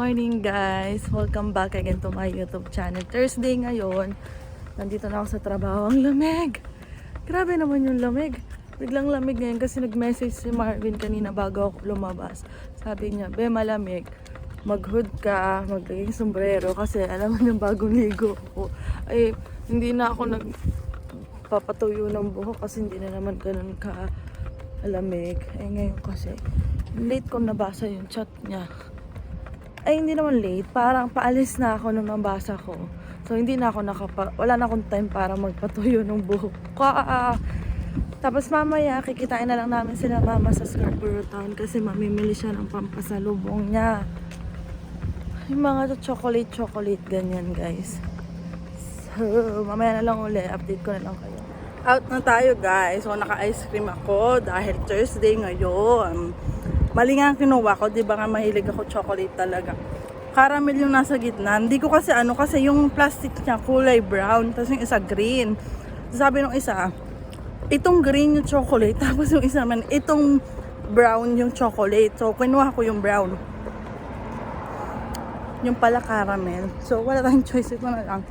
morning guys! Welcome back again to my YouTube channel. Thursday ngayon. Nandito na ako sa trabaho. Ang lamig! Grabe naman yung lamig. Biglang lamig ngayon kasi nag-message si Marvin kanina bago ako lumabas. Sabi niya, be malamig. Mag-hood ka, maglagay sombrero kasi alam mo yung bagong ligo ko. Ay, hindi na ako nagpapatuyo ng buhok kasi hindi na naman ganun ka alamig. Ay ngayon kasi late ko nabasa yung chat niya. Ay hindi naman late, parang paalis na ako nung nabasa ko. So hindi na ako wala na akong time para magpatuyo ng buhok ko. Tapos mamaya kikitain na lang namin sila mama sa Scarborough Town kasi mamimili siya ng pampasalubong niya. Yung mga chocolate ganyan guys. So mamaya na lang uli, update ko na lang kayo. Out na tayo guys. So naka-ice cream ako dahil Thursday ngayon. Mali nga ang kinuha ko, di ba nga mahilig ako chocolate talaga. Caramel yung nasa gitna. Hindi ko kasi kasi yung plastic niya kulay brown, tapos yung isa green. Sabi nung isa, itong green yung chocolate, tapos yung isa naman, itong brown yung chocolate. So kinuha ko yung brown. Yung pala caramel. So wala tayong choice, ito na lang.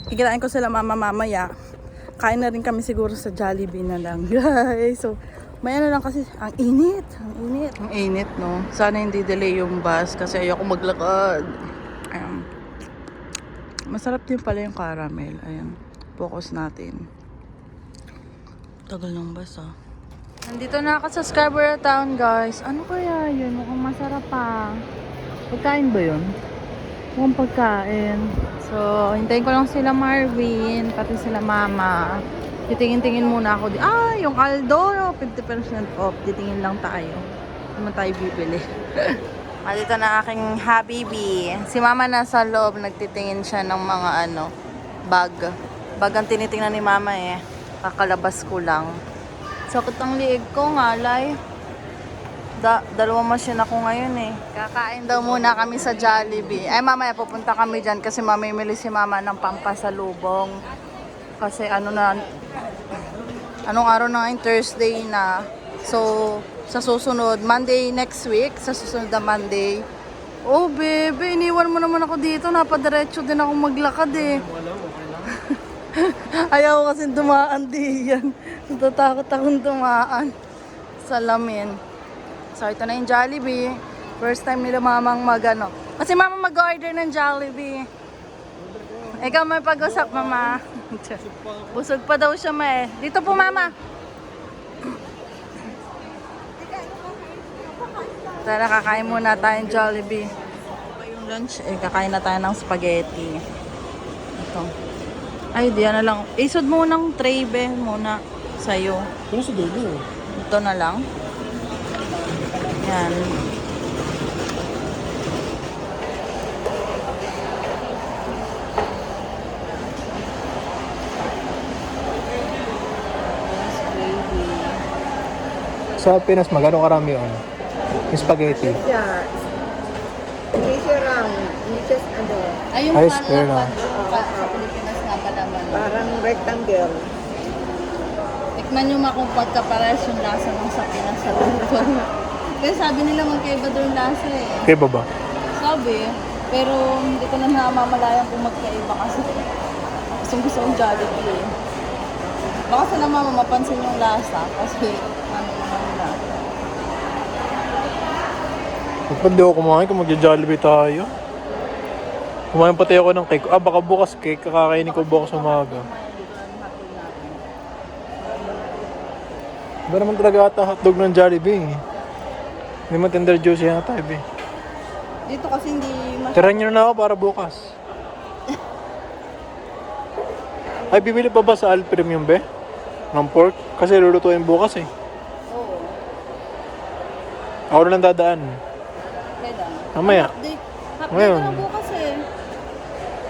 Kikitain ko sila mamaya. Kain na rin kami siguro sa Jollibee na lang, guys. So may lang kasi, ang init. Ang init, no? Sana hindi delay yung bus kasi ayoko maglakad. Ayan. Masarap din pala yung caramel. Ayan. Focus natin. Tagal ng bus, ah. Nandito na ako sa Scarborough Town, guys. Ano kaya yun? Mukhang masarap pa. Pagkain ba yun? Mukhang pagkain. So, hintayin ko lang sila Marvin, pati sila mama. Titingin-tingin muna ako. Yung Aldo, 50% off. Titingin lang tayo. Naman tayo bibili. Dito na aking habibi. Si mama nasa loob, nagtitingin siya ng mga bag. Bag ang tinitingnan ni mama eh. Kakalabas ko lang. Sakit ang liig ko nga, lay. Dalawang machine ako ngayon eh. Kakain daw muna kami sa Jollibee. Ay mamaya pupunta kami dyan kasi mamimili si mama ng pampasalubong. Kasi anong araw na ngayon? Thursday na. So, sa susunod, Monday next week, sa susunod na Monday. Oh, bebe, iniwan mo naman ako dito. Napadiretso din ako maglakad eh. Ayaw ko kasi dumaan diyan. Natatakot akong dumaan. Salamin. So, ito na yung Jollibee. First time nila mamang kasi mama mag-order ng Jollibee. Ikaw may pag-usap, mama. Busog pa daw siya, ma eh. Dito po, mama. Tara, kakain muna tayong Jollibee. Yung lunch, kakain na tayo ng spaghetti. Ito. Ay, diyan na lang. Isod mo ng tray, be, muna. Sa'yo. Ano sa dulo? Ito na lang. Yan. Sa Pinas, magano karami yun? Yung spaghetti. Yeah. Hindi siya round. Hindi siya Ay, yung Ay, square na. sa Pilipinas nga pala man. parang rectangle. Tikman nyo kung pagkapares yung lasa ng sa Pinas sa luto. Kasi sabi nila magkaiba doon lasa eh. Kaya ba ba? Sabi, pero hindi ko na namamalayan kung magkaiba kasi gusto kong Jollibee eh. Baka sila mama mapansin yung lasa kasi Ba't di ako kumain kung magja-Jollibee tayo? Kumain pati ako ng cake. Baka bukas cake. Kakakainin ko bukas umaga. Iba naman talaga ata hotdog ng Jollibee. Hindi man tender juicy yata eh. dito kasi hindi Tirahan nyo na ako para bukas. Ay, bibili pa ba sa Al Premium be? Ng pork? Kasi lulutuin bukas eh. Oo. Ako na lang dadaan. Kailan? Mamaya. Update Ngayon. na lang bukas eh.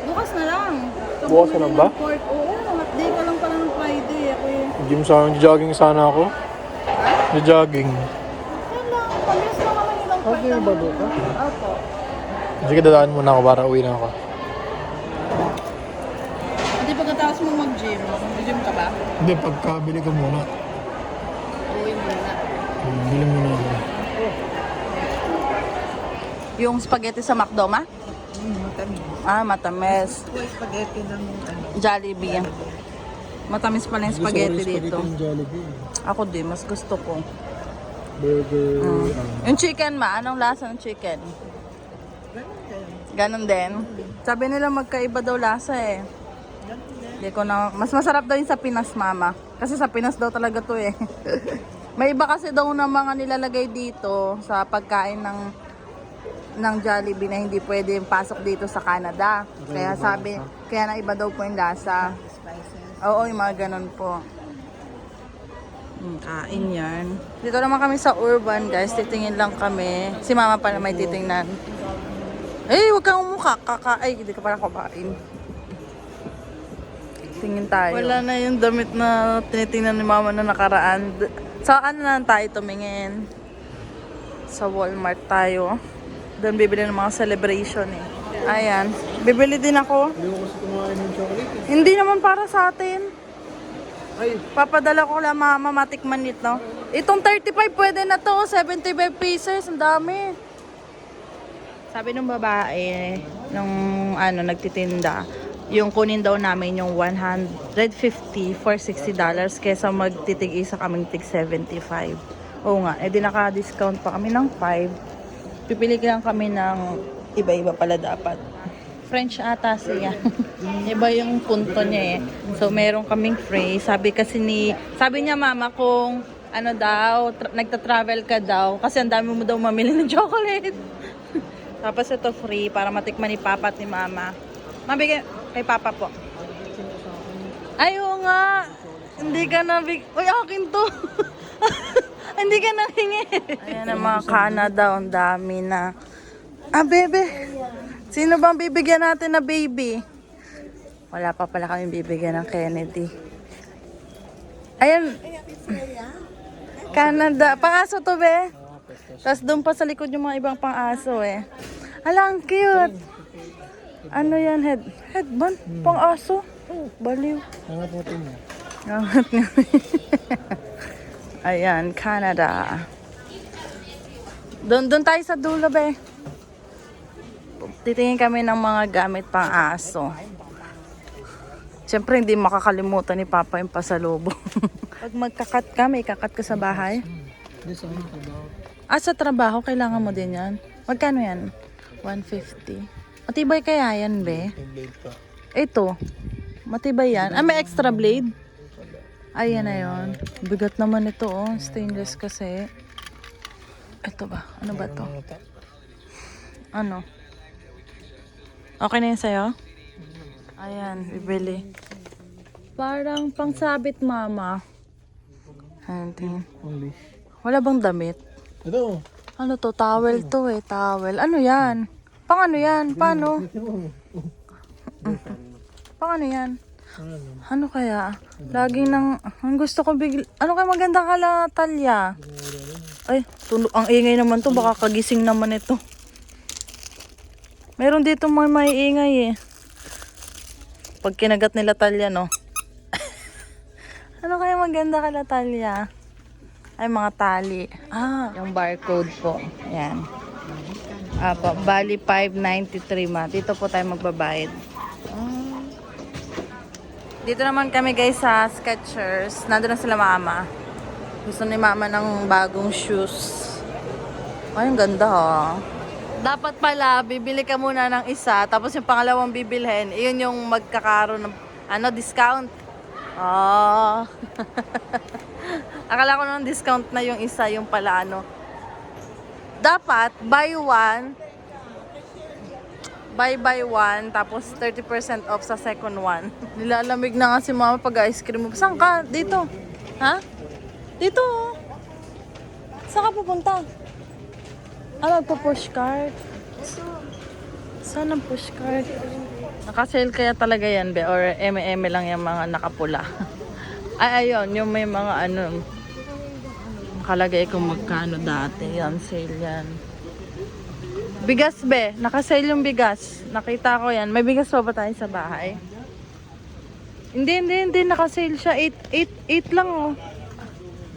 Bukas na lang. Bukas na lang ba? Pork. Oo, update ka lang pala ng Friday. Ako yung... Gym sana, jogging sana ako. Jogging. Yan lang. Pag-rest lang naman ilang part Okay, ba doon ka? Opo. Sige, dadaan muna ako para uwi na ako. Hindi pagkatapos mo mag-gym. Mag-gym ka ba? Hindi, pagkabili ko muna. Uwi muna. Bili muna ako. Yung spaghetti sa McDo, ma? Matamis. Ah, matamis. Ito ay spaghetti ng Jollibee. Matamis pala yung spaghetti dito. ng Jollibee. Ako din, mas gusto ko. Burger. Yung chicken, ma? Anong lasa ng chicken? Ganon din. Sabi nila magkaiba daw lasa eh. Hindi ko na, mas masarap daw yung sa Pinas, mama. Kasi sa Pinas daw talaga to eh. May iba kasi daw na mga nilalagay dito sa pagkain ng Jollibee na hindi pwede pasok dito sa Canada. Kaya sabi, kaya na iba daw po yung lasa. spices. Oo, yung mga ganun po. Kain yan. Dito naman kami sa Urban, guys. Titingin lang kami. Si mama pa na may titingnan. Eh, huwag kang umukha. Ay, hindi ka pala kumain. Tingin tayo. Wala na yung damit na tinitingnan ni mama na nakaraan. Saan na tayo tumingin? Sa Walmart tayo. Doon bibili ng mga celebration eh. Ayan. Bibili din ako. Hindi ko kasi kumain ng chocolate. Hindi naman para sa atin. Ay, Papadala ko lang mama matikman nito. Itong 35 pwede na to. 75 pesos. Ang dami. Sabi ng babae, nung nagtitinda, yung kunin daw namin yung 150 for $60 kesa magtitig isa kaming tig 75. Oo nga, di naka-discount pa kami ng 5. Pipili lang kami ng iba-iba pala dapat. French ata siya. Iba yung punto niya eh. So meron kaming free. Sabi niya mama kung nagta-travel ka daw kasi ang dami mo daw mamili ng chocolate. Tapos ito free para matikman ni papa at ni mama. Mabigay kay papa po. Ayaw nga. Hindi ka Uy, akin to. Hindi ka nahingi. Ayan ang mga Canada. Ang dami na. Ah, bebe. Sino bang bibigyan natin na baby? Wala pa pala kami bibigyan ng Kennedy. Ayan. Canada. Pang-aso to, be. Tapos doon pa sa likod yung mga ibang pang-aso eh. Alang cute. Ano yan? Headband? Pang-aso? Baliw. hangat mo mo. Angat nga. Ayan, Canada. Doon tayo sa dulo, be. Titingin kami ng mga gamit pang aso. Siyempre, hindi makakalimutan ni Papa yung pasalubong. Pag magkakat ka, may kakat ka sa bahay. Hindi sa mga trabaho. Ah, sa trabaho, kailangan mo din yan. Magkano yan? 150. Matibay kaya yan, be? Blade pa. Ito. Matibay yan. Ah, may extra blade? Ayan na yun. Bigat naman ito, oh. Stainless kasi. Ito ba? Ano ba to? Ano? Okay na yun sa'yo? Ayan, bibili. Parang pangsabit, mama. Ayan, tingin. Only. Wala bang damit? Ito. Ano to? Towel to eh. Towel. Ano yan? Pang ano yan? Paano? Pang ano yan? Ano kaya? Laging nang... Ang gusto ko bigla... Ano kaya maganda kala talya? Ay, ang ingay naman to. Baka kagising naman ito. Meron dito mga maiingay eh. Pag kinagat nila talya, no? Ano kaya maganda kala talya? Ay, mga tali. Ah, yung barcode po. Ayan. Bali 593 ma. Dito po tayo magbabayad. Dito naman kami guys sa Skechers. Nandun na sila mama. Gusto ni mama ng bagong shoes. Ay, ang ganda ha. Dapat pala, bibili ka muna ng isa. Tapos yung pangalawang bibilhin, iyon yung magkakaroon ng discount. Oh. Akala ko ng discount na yung isa, yung pala Dapat, buy one, tapos 30% off sa second one. Nilalamig na nga si mama pag ice cream mo. Saan ka? Dito. Ha? Dito. Saan ka pupunta? Magpa-push cart. Saan ang push cart? Naka-sale kaya talaga yan, be? Or eme-eme lang yung mga nakapula? Ay, ayun. Yung may mga nakalagay kung magkano dati. Yan, sale yan. Bigas, be. Naka-sale yung bigas. Nakita ko yan. May bigas pa ba tayo sa bahay? Hindi. Naka-sale siya. 8 lang, oh.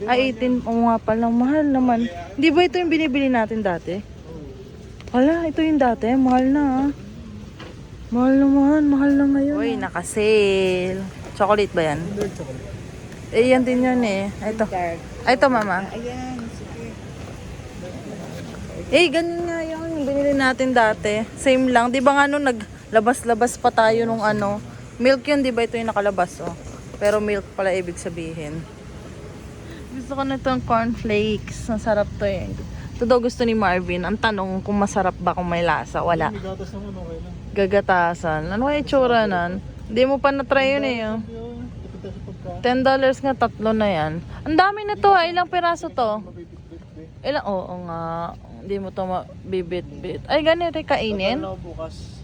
Ay, 18. Oo nga palang. Mahal naman. Hindi ba ito yung binibili natin dati? Hala, ito yung dati. Mahal na ah. Mahal naman. Mahal na ngayon. Uy, naka-sale. Chocolate ba yan? Eh, yan din yun eh. Ito. Dark. Ay, ito mama. Ayan, sige. Eh, ganyan nga yun. Yung binili natin dati. Same lang. Di ba nga nung naglabas-labas pa tayo nung ano. Milk yun, di ba? Ito yung nakalabas, oh. Pero milk pala ibig sabihin. Gusto ko na itong cornflakes. Masarap to eh. Ito daw gusto ni Marvin. Ang tanong kung masarap ba kung may lasa. Wala. May gatas naman, okay lang. Gagatasan. Ano kaya itsura nan? Hindi mo pa na-try yun eh. Oh. $10 nga, tatlo na yan. Ang dami na to ha. Ilang piraso to? Ilang? Oo nga. Hindi mo to mabibit-bit. Ay, ganito kainin? Ano bukas?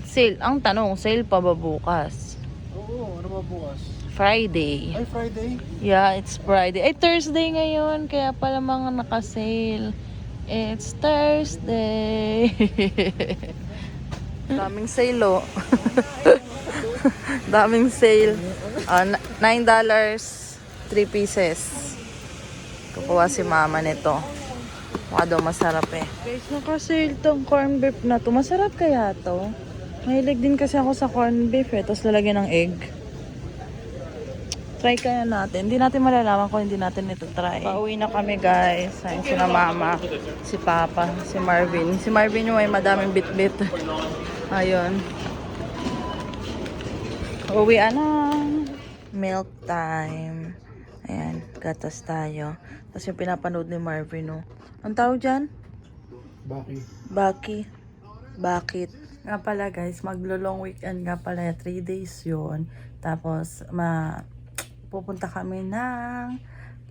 Sale. Ang tanong, sale pa ba bukas? Oo, ano ba bukas? Friday. Ay, Friday? Yeah, it's Friday. Ay, Thursday ngayon. Kaya pala mga naka-sale. It's Thursday. Daming sale, oh. Daming sale. $9, 3 pieces. Kukuha si mama nito. Mukha daw masarap eh. Guys, naka-sale tong corn beef na to. Masarap kaya to? Mahilig din kasi ako sa corn beef eh. Tapos lalagyan ng egg. Try kaya natin. Hindi natin malalaman kung hindi natin ito try. Pauwi na kami guys. Ayun si na mama, si papa, si Marvin. Si Marvin yung may madaming bit-bit. Ayun. Uwi na. Milk time. Ayan, gatas tayo. Tapos yung pinapanood ni Marvin, no. Ang tawag dyan? Baki. Bakit? Nga pala guys, maglo-long weekend nga pala. 3 days yun. Tapos, pupunta kami ng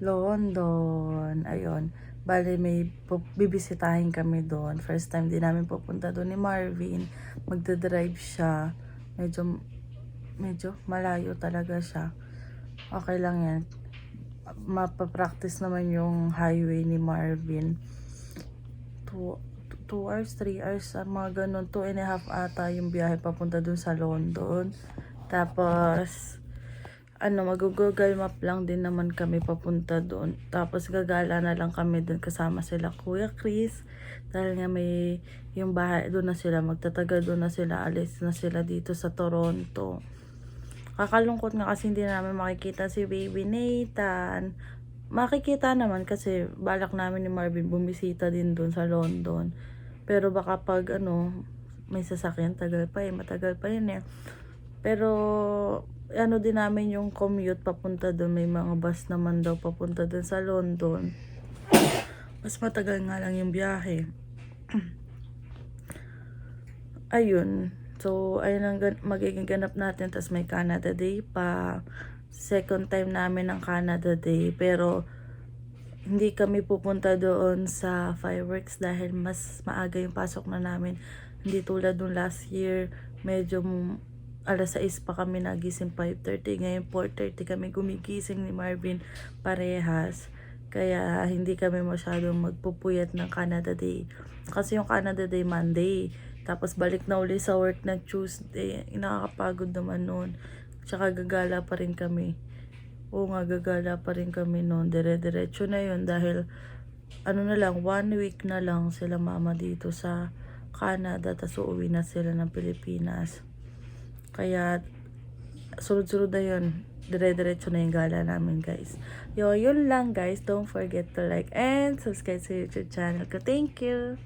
London. Ayun. Bali, may bibisitahin kami doon. First time din namin pupunta doon ni Marvin. Magdadrive siya. Medyo malayo talaga siya. Okay lang yan. Mapapractice naman yung highway ni Marvin. 2 hours, 3 hours, mga ganun. 2.5 ata yung biyahe papunta dun sa London. Tapos, mag-google map lang din naman kami papunta doon. Tapos gagala na lang kami doon kasama sila Kuya Chris. Dahil nga may yung bahay doon na sila, magtatagal doon na sila, alis na sila dito sa Toronto. Kakalungkot nga kasi hindi namin makikita si Baby Nathan. Makikita naman kasi balak namin ni Marvin bumisita din doon sa London. Pero baka pag may sasakyan, matagal pa yun eh. Pero din namin yung commute papunta doon. May mga bus naman daw papunta doon sa London. Mas matagal nga lang yung biyahe. Ayun. So, ayun ang magiging ganap natin. Tapos may Canada Day pa. Second time namin ng Canada Day. Pero, hindi kami pupunta doon sa fireworks dahil mas maaga yung pasok na namin. Hindi tulad nung last year. Medyo alas 6 pa kami nagising, 5:30. Ngayon 4:30 kami gumigising ni Marvin parehas. Kaya hindi kami masyadong magpupuyat ng Canada Day. Kasi yung Canada Day Monday. Tapos balik na uli sa work na Tuesday. Nakakapagod naman noon. Tsaka gagala pa rin kami. Oo nga, gagala pa rin kami noon. Dire-diretso na yun dahil 1 week na lang sila mama dito sa Canada. Tapos uuwi na sila ng Pilipinas. Kaya, sunod-sunod na yun. Dire-diretso na yung gala namin, guys. Yun lang, guys. Don't forget to like and subscribe sa YouTube channel ko. Thank you!